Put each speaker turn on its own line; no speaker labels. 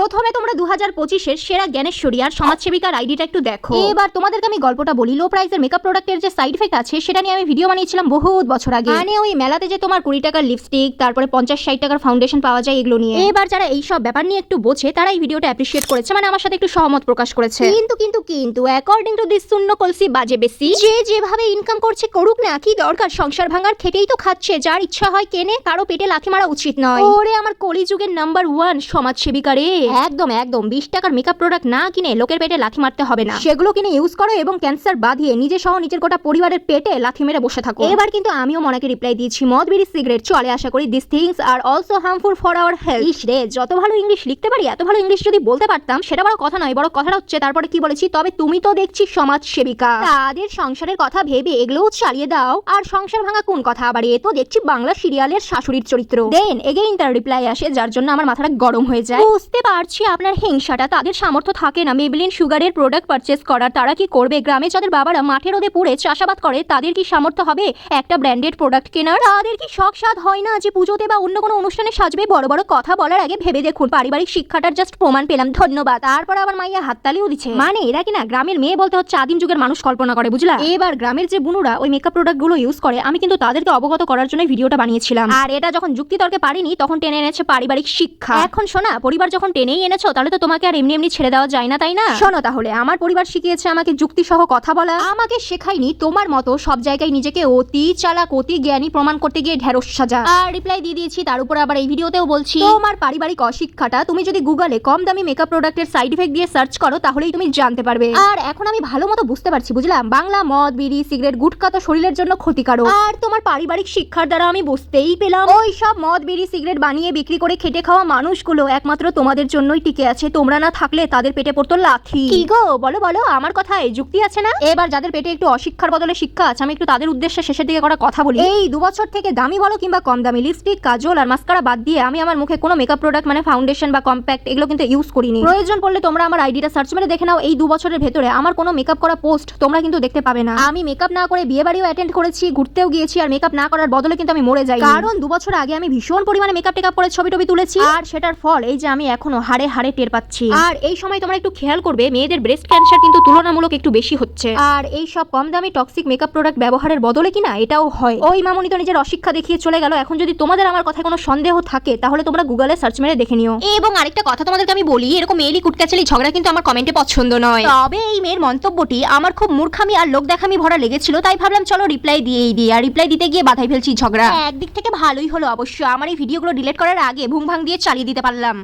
প্রথমে তোমরা 2025-এর সেরা জ্ঞানেশ্বরী আর সমাজসেবিকার আইডিটা একটু দেখো। এবার তোমাদেরকে আমি গল্পটা বলি। লো প্রাইসের মেকআপ প্রোডাক্টের যে সাইড ইফেক্ট আছে সেটা নিয়ে আমি ভিডিও বানিয়েছিলাম বহুত বছর আগে। মানে ওই মেলাতে যে তোমার 20 টাকার লিপস্টিক, তারপরে 50-60 টাকার ফাউন্ডেশন পাওয়া যায়, এগুলো নিয়ে। এবার যারা এই সব ব্যাপার নিয়ে একটু বোঝে তারা এই ভিডিওটা অ্যাপ্রিশিয়েট করেছে, মানে আমার সাথে একটু সহমত প্রকাশ করেছে। কিন্তু অ্যাকর্ডিং টু দিস শূন্য কলসি বাজে বেশি, যে যেভাবে ইনকাম করছে করুক না, কি দরকার সংসার ভাঙার, খেটেই তো খাচ্ছে, যার ইচ্ছা হয় কেনে, কারো পেটে লাথি মারা উচিত নয়। ওরে আমার কলিযুগের নাম্বার 1 সমাজসেবিকা রে, একদম 20 টাকার মেকআপ প্রোডাক্ট না কিনে লোকের পেটে লাথি মারতে হবে না, সেগুলো কিনে ইউজ করো এবং ক্যান্সার বাঁধিয়ে নিজে সহ নিজের গোটা পরিবারের পেটে লাথি মেরে বসে থাকো। এবার কিন্তু আমিও মনাকে রিপ্লাই দিয়েছি, মদ বিড়ি সিগারেট চলে, আশা করি this things are also harmful for our health. ইস রে, যত ভালো ইংলিশ লিখতে পারি, এত ভালো ইংলিশ যদি বলতে পারতাম, সেটা বড় কথা নয়, বড় কথাটা হচ্ছে তারপরে কি বলেছি, তবে তুমি তো দেখছি সমাজসেবিকা, তাদের সংসারের কথা ভেবে এগুলোও চালিয়ে দাও। আর সংসার ভাঙা কোন কথা, আবার এ তো দেখছি বাংলা সিরিয়ালের শাশুড়ির চরিত্র। দেন এগেইন তার রিপ্লাই আসে, যার জন্য আমার মাথাটা গরম হয়ে যায়। বুঝতে পারছি আপনার হিংসাটা, তাদের সামর্থ্য থাকে না মেবলিন সুগারের প্রোডাক্ট পারচেস করার, তারা কি করবে? গ্রামে যাদের বাবারা মাঠে রোদে পুড়ে চাষাবাদ করে, তাদের কি সামর্থ্য হবে একটা ব্র্যান্ডেড প্রোডাক্ট কেনার? তাদের কি শখ সাধ হয় না যে পুজোতে বা অন্য কোনো অনুষ্ঠানে সাজবে? বড় বড় কথা বলার আগে ভেবে দেখুন। পারিবারিক শিক্ষাটার জাস্ট প্রমাণ পেলাম, ধন্যবাদ। তারপর আবার মাইয়া হাততালিও দিচ্ছে, মানে এরা কিনা গ্রামের মেয়ে বলতে হচ্ছে আদিম যুগের মানুষ কল্পনা করে, বুঝলা? এবার গ্রামের যে বুনুরা ওই মেকআপ প্রোডাক্ট গুলো ইউজ করে, আমি কিন্তু তাদেরকে অবগত করার জন্য ভিডিওটা বানিয়েছিলাম। আর এটা যখন যুক্তি তর্কে পারিনি, তখন টেনে এনেছে পারিবারিক শিক্ষা। এখন শোনা, পরিবার যখন টেনেই এনেছো, তাহলে তো তোমাকে আর এমনি এমনি ছেড়ে দেওয়া যায় না, তাই না? শোনো তাহলে, আমার পরিবার শিখিয়েছে আমাকে যুক্তি সহ কথা বলা, আমাকে শেখায়নি তোমার মতো সব জায়গায় নিজেকে অতি চালাক অতি জ্ঞানী প্রমাণ করতে গিয়ে ঢেঁড়স সাজা। আর রিপ্লাই দিয়ে দিয়েছি, তার উপর আবার এই ভিডিওতেও বলছি, তোমার পারিবারিক অশিক্ষাটা তুমি যদি গুগলে কম দামি মেকআপ প্রোডাক্টের সাইড ইফেক্ট দিয়ে সার্চ করো, তাহলেই তুমি জানতে পারবে। আর এখন আমি ভালো মতো বুঝতে পারছি, বুঝলাম, বাংলা মদ বিড়ি সিগারেট গুটখা তো শরীরের জন্য ক্ষতিকারক। আর তোমার পারিবারিক শিক্ষার দ্বারা আমি বুঝতেই পেলাম, ওই সব মদ বিড়ি সিগারেট বানিয়ে বিক্রি করে খেটে খাওয়া মানুষগুলো একমাত্র তোমাদের জন্যই টিকে আছে, তোমরা না থাকলে তাদের পেটে পড়তো লাথি। কি গো, বলো বলো, আমার কথায় যুক্তি আছে না? এবার যাদের পেটে একটু অশিক্ষার বদলে শিক্ষা আছে, আমি একটু তাদের উদ্দেশ্যে শেষের দিকে করা কথা বলি। এই 2 বছর থেকে দামি বলো কিংবা কম দামি লিপস্টিক, কাজল আর মাস্কারা বাদ দিয়ে আমি আমার মুখে কোনো মেকআপ প্রোডাক্ট মানে ফাউন্ডেশন বা কম্প্যাক্ট এগুলো কিন্তু ইউজ করিনি। প্রয়োজন পড়লে তোমরা আমার আইডিটা সার্চ মেরে দেখে নাও, এই 2 বছরের ভেতরে আমার কোনো মেকআপ করা পোস্ট তোমরা কিন্তু দেখতে পাবে না। আমি মেকআপ না করে বিয়ে বাড়িও অ্যাটেন্ড করেছি, ঘুরতেও গিয়েছি, আর মেকআপ না করার বদলে কিন্তু আমি মরে যাই, কারণ 2 বছর আগে আমি ভীষণ পরিমাণে মেকআপ টেকআপ করে ছবি টবি তুলেছি, আর সেটার ফল এই যে আমি এখনো হাড়ে হাড়ে টের পাচ্ছি। আর এই সময় তোমরা একটু খেয়াল করবে, মেয়েদের ব্রেস্ট ক্যান্সার কিন্তু তুলনামূলক একটু বেশি হচ্ছে। আর এই সব কম দামি টক্সিক মেকআপ প্রোডাক্ট ব্যবহারের বদলে কিনা এটাও হয়। ওই মামুনি তো নিজের অশিক্ষা দেখিয়ে চলে গেল। এখন যদি তোমাদের আমার কথায় কোনো সন্দেহ থাকে, তাহলে তোমরা গুগলে সার্চ মেরে দেখে নিও। এবং আরেকটা কথা তোমাদেরকে আমি বলি, এরকম মেয়েলি কুটকাচালি ঝগড়া কিন্তু আমার কমেন্টে পছন্দ নয়। তবে এই মেয়ের মন্তব্যটি আমার খুব মূর্খামি আর লোক দেখামি ভরা লেগেছিল, তাই ভাবলাম চলো রিপ্লাই দিয়েই দিই। আর রিপ্লাই দিতে গিয়ে বাধাই ফেলছি ঝগড়া। একদিক থেকে ভালোই হলো অবশ্য, আমার এই ভিডিওগুলো ডিলিট করার আগে ভুং ভাং দিয়ে চালিয়ে দিতে পারলাম।